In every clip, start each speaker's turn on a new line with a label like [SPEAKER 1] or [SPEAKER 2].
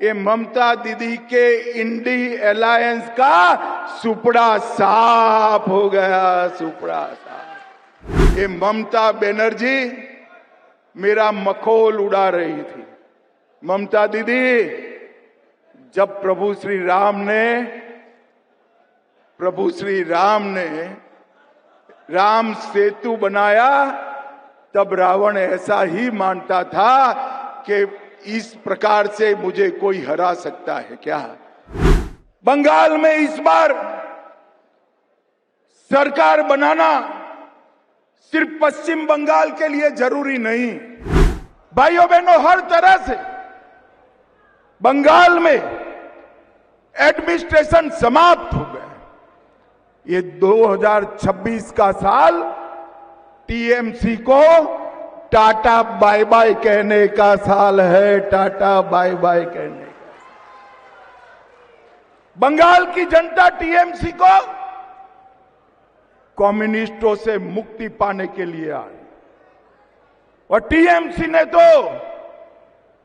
[SPEAKER 1] ये ममता दीदी के इंडी अलायंस का सुपड़ा साफ हो गया, सुपड़ा साफ। ये ममता बनर्जी मेरा मखौल उड़ा रही थी। ममता दीदी, जब प्रभु श्री राम ने राम सेतु बनाया, तब रावण ऐसा ही मानता था कि इस प्रकार से मुझे कोई हरा सकता है क्या। बंगाल में इस बार सरकार बनाना सिर्फ पश्चिम बंगाल के लिए जरूरी नहीं। भाइयों बहनों, हर तरह से बंगाल में एडमिनिस्ट्रेशन समाप्त हो गया। ये 2026 का साल टीएमसी को टाटा बाय बाय कहने का साल है, टाटा बाय बाय कहने का। बंगाल की जनता टीएमसी को कम्युनिस्टों से मुक्ति पाने के लिए आई और टीएमसी ने तो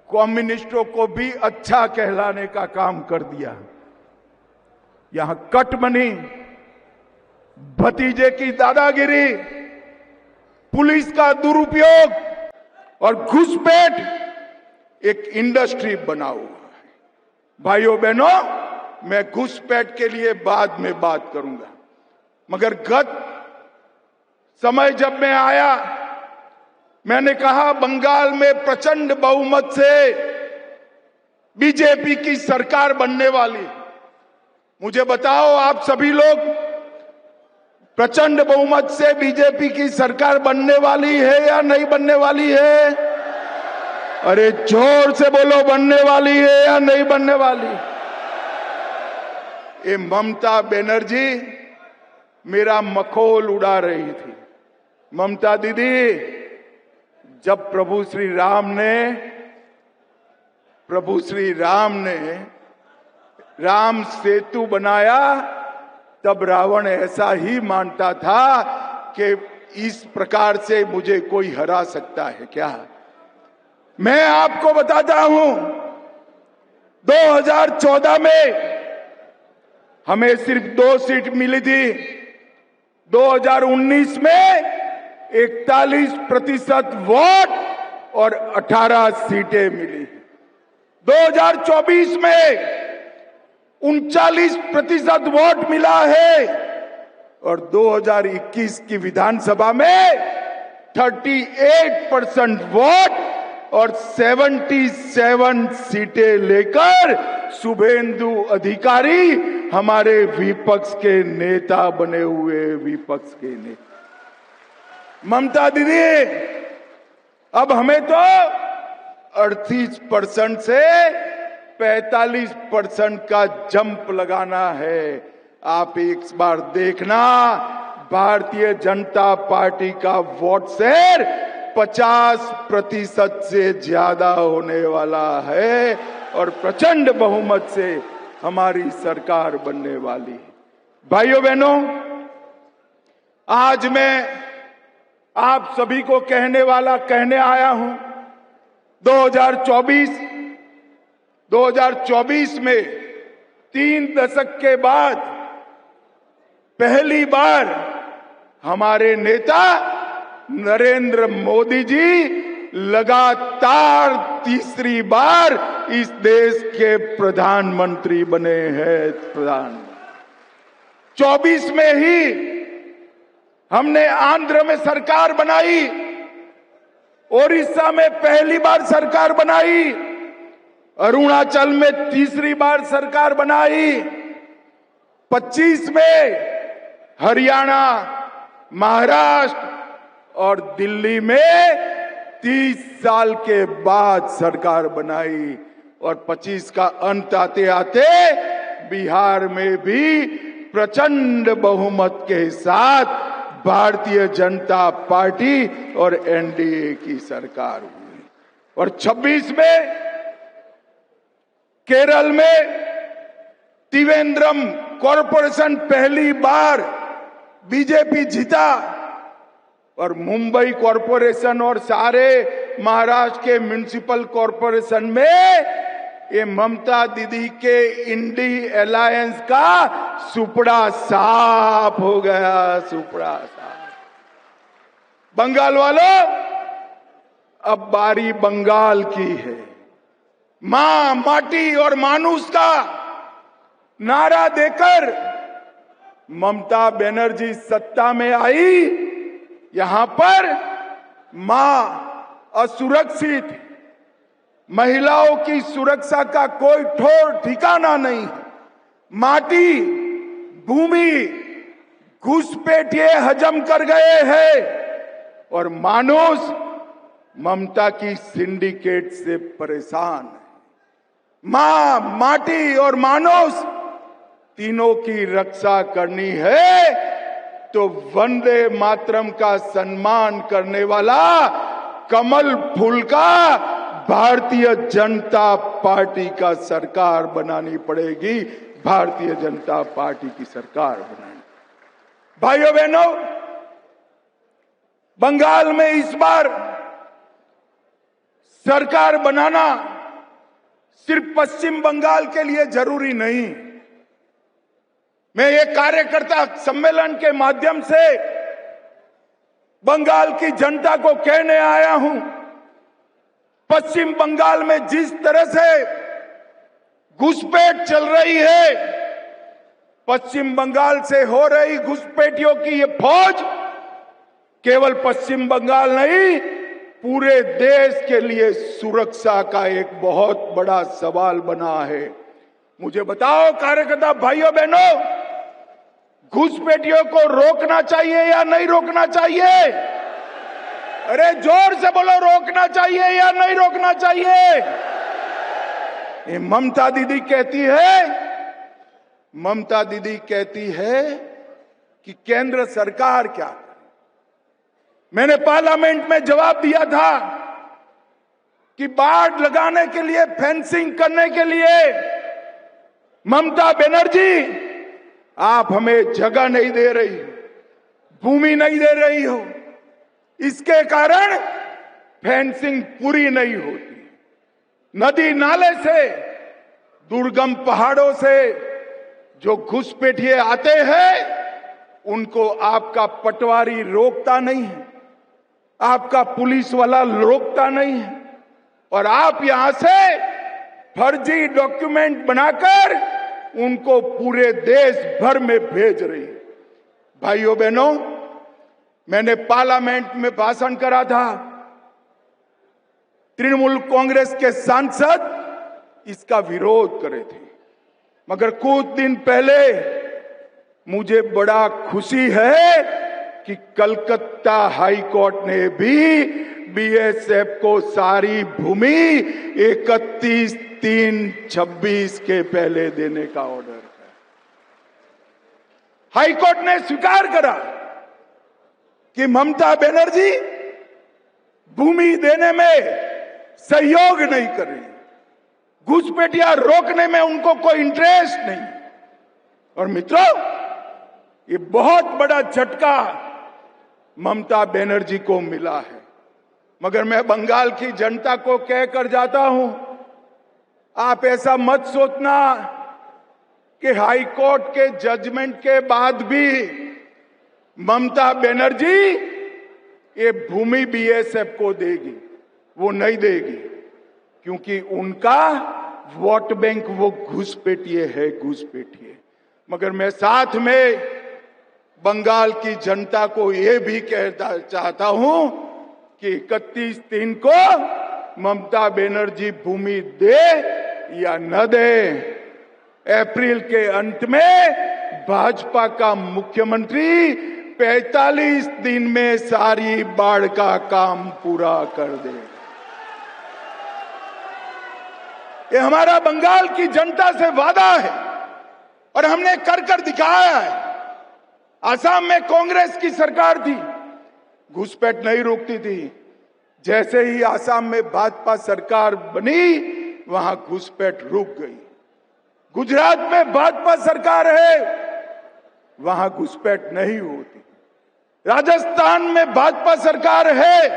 [SPEAKER 1] कम्युनिस्टों को भी अच्छा कहलाने का काम कर दिया। यहां कटमनी, भतीजे की दादागिरी, पुलिस का दुरुपयोग और घुसपैठ एक इंडस्ट्री बना हुआ है। भाइयों बहनों, मैं घुसपैठ के लिए बाद में बात करूंगा, मगर गत समय जब मैं आया, मैंने कहा बंगाल में प्रचंड बहुमत से बीजेपी की सरकार बनने वाली। मुझे बताओ, आप सभी लोग, प्रचंड बहुमत से बीजेपी की सरकार बनने वाली है या नहीं बनने वाली है? अरे जोर से बोलो, बनने वाली है या नहीं बनने वाली? ये ममता बनर्जी मेरा मखौल उड़ा रही थी। ममता दीदी, जब प्रभु श्री राम ने राम सेतु बनाया, तब रावण ऐसा ही मानता था कि इस प्रकार से मुझे कोई हरा सकता है क्या। मैं आपको बताता हूं, 2014 में हमें सिर्फ 2 सीट मिली थी। 2019 में 41% वोट और 18 सीटें मिली। 2024 में 39% वोट मिला है और 2021 की विधानसभा में 38% वोट और 77 सीटें लेकर शुभेंदु अधिकारी हमारे विपक्ष के नेता बने हुए, विपक्ष के नेता। ममता दीदी, अब हमें तो 38% से 45% का जंप लगाना है। आप एक बार देखना, भारतीय जनता पार्टी का वोट शेयर 50% से ज्यादा होने वाला है और प्रचंड बहुमत से हमारी सरकार बनने वाली है। भाइयों बहनों, आज मैं आप सभी को कहने आया हूं, 2024 में 3 दशक के बाद पहली बार हमारे नेता नरेंद्र मोदी जी लगातार तीसरी बार इस देश के प्रधानमंत्री बने हैं। 24 में ही हमने आंध्र में सरकार बनाई, ओडिशा में पहली बार सरकार बनाई, अरुणाचल में तीसरी बार सरकार बनाई, 25 में हरियाणा, महाराष्ट्र और दिल्ली में 30 साल के बाद सरकार बनाई और 25 का अंत आते आते बिहार में भी प्रचंड बहुमत के साथ भारतीय जनता पार्टी और एनडीए की सरकार हुई और 26 में केरल में त्रिवेंद्रम कॉरपोरेशन पहली बार बीजेपी जीता और मुंबई कॉरपोरेशन और सारे महाराष्ट्र के म्युनिसिपल कॉरपोरेशन में ये ममता दीदी के इंडी अलायंस का सुपड़ा साफ हो गया, सुपड़ा साफ। बंगाल वालों, अब बारी बंगाल की है। मां, माटी और मानुष का नारा देकर ममता बनर्जी सत्ता में आई। यहां पर मां असुरक्षित, महिलाओं की सुरक्षा का कोई ठोर ठिकाना नहीं। माटी, भूमि घुसपैठिए हजम कर गए हैं और मानुष ममता की सिंडिकेट से परेशान है। मां, माटी और मानुष तीनों की रक्षा करनी है तो वंदे मातरम का सम्मान करने वाला कमल फूल का भारतीय जनता पार्टी का सरकार बनानी पड़ेगी। भारतीय जनता पार्टी की सरकार बनानी। भाइयों बहनों, बंगाल में इस बार सरकार बनाना सिर्फ पश्चिम बंगाल के लिए जरूरी नहीं। मैं एक कार्यकर्ता सम्मेलन के माध्यम से बंगाल की जनता को कहने आया हूं, पश्चिम बंगाल में जिस तरह से घुसपैठ चल रही है, पश्चिम बंगाल से हो रही घुसपैठियों की ये फौज केवल पश्चिम बंगाल नहीं, पूरे देश के लिए सुरक्षा का एक बहुत बड़ा सवाल बना है। मुझे बताओ कार्यकर्ता भाइयों बहनों, घुसपैठियों को रोकना चाहिए या नहीं रोकना चाहिए? अरे जोर से बोलो, रोकना चाहिए या नहीं रोकना चाहिए? ये ममता दीदी कहती है कि केंद्र सरकार क्या करे। मैंने पार्लियामेंट में जवाब दिया था कि बाड़ लगाने के लिए, फेंसिंग करने के लिए ममता बनर्जी आप हमें जगह नहीं दे रही, भूमि नहीं दे रही हो, इसके कारण फेंसिंग पूरी नहीं होती। नदी नाले से, दुर्गम पहाड़ों से जो घुसपैठिए आते हैं उनको आपका पटवारी रोकता नहीं है, आपका पुलिस वाला रोकता नहीं है, और आप यहां से फर्जी डॉक्यूमेंट बनाकर उनको पूरे देश भर में भेज रही है। भाइयों बहनों, मैंने पार्लियामेंट में भाषण करा था, तृणमूल कांग्रेस के सांसद इसका विरोध करे थे, मगर कुछ दिन पहले मुझे बड़ा खुशी है कि कलकत्ता हाई कोर्ट ने भी बीएसएफ को सारी भूमि 31/3/26 के पहले देने का ऑर्डर किया। हाई कोर्ट ने स्वीकार करा कि ममता बनर्जी भूमि देने में सहयोग नहीं कर रही, घुसपैठिया रोकने में उनको कोई इंटरेस्ट नहीं। और मित्रों, ये बहुत बड़ा झटका ममता बनर्जी को मिला है। मगर मैं बंगाल की जनता को कहकर जाता हूं, आप ऐसा मत सोचना कि हाई कोर्ट के जजमेंट के बाद भी ममता बनर्जी ये भूमि बीएसएफ को देगी। वो नहीं देगी, क्योंकि उनका वोट बैंक वो घुसपैठिए है, घुसपैठिए। मगर मैं साथ में बंगाल की जनता को ये भी कहना चाहता हूं कि 31/3 को ममता बनर्जी भूमि दे या न दे, अप्रैल के अंत में भाजपा का मुख्यमंत्री 45 दिन में सारी बाढ़ का काम पूरा कर दे। ये हमारा बंगाल की जनता से वादा है और हमने कर दिखाया है। असम में कांग्रेस की सरकार थी, घुसपैठ नहीं रोकती थी। जैसे ही असम में भाजपा सरकार बनी, वहां घुसपैठ रुक गई। गुजरात में भाजपा सरकार है, वहां घुसपैठ नहीं होती। राजस्थान में भाजपा सरकार है,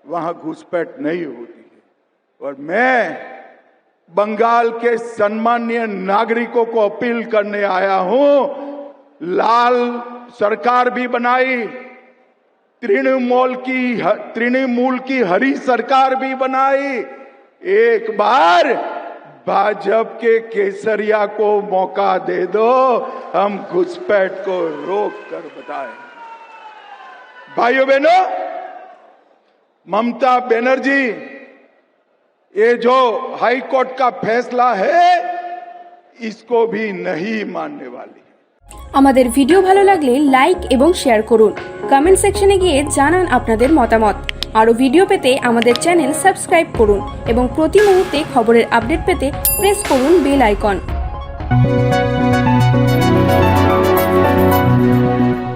[SPEAKER 1] वहां घुसपैठ नहीं होती है। और मैं बंगाल के सम्मानीय नागरिकों को अपील करने आया हूं, लाल सरकार भी बनाई, तृणमूल की हरी सरकार भी बनाई। एक बार भाजपा के केसरिया को मौका दे दो, हम घुसपैठ को रोक कर बताएं। भाइयों बहनों, ममता बनर्जी ये जो हाई कोर्ट का फैसला है इसको भी नहीं मानने वाली।
[SPEAKER 2] আমাদের ভিডিও ভালো লাগলে লাইক এবং শেয়ার করুন, কমেন্ট সেকশনে গিয়ে জানান আপনাদের মতামত। আরো ভিডিও পেতে আমাদের চ্যানেল সাবস্ক্রাইব করুন এবং প্রতি মুহূর্তে খবরের আপডেট পেতে প্রেস করুন বেল আইকন।